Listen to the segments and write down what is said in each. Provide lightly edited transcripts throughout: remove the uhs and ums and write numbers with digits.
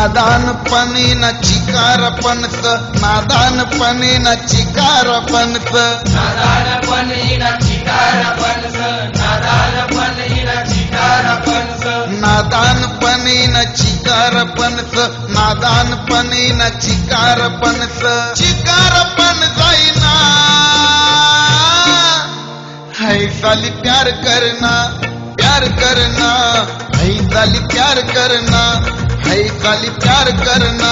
नादानपणे न चिकार पणस, नादानपणे न चिकार पणस, नादानपणे न चिकार पणस, नादानपणे न चिकार पणस, नादानपणे न चिकार पणस, नादानपणे न चिकार पणस, चिकार पण जाईना है साली प्यार करना, प्यार करना है साली प्यार करना, है साली प्यार करना,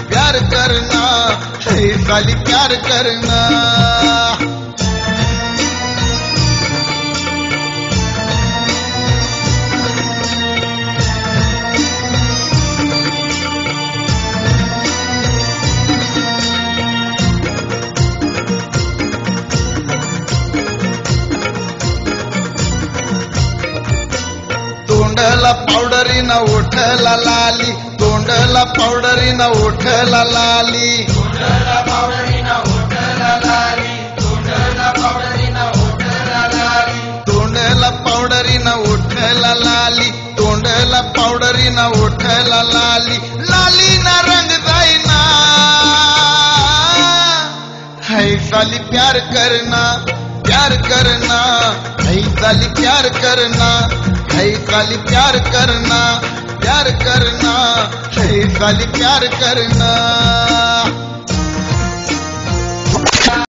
प्यार करना है साली प्यार करना. तोंडला पावडरीन ओठला लाली, तोंडला पावडरीन ओठला लाली, तोंडला पावडरीन ओठला लाली, तोंडला पावडरीन ओठला लाली, तोंडला पावडरीन ओठला लाली, तोंडला पावडरीन ओठला लाली, लाली ना रंग जाईना है साली प्यार करना, प्यार करना है साली प्यार करना, है साली प्यार करना, प्यार करना है साली प्यार करना.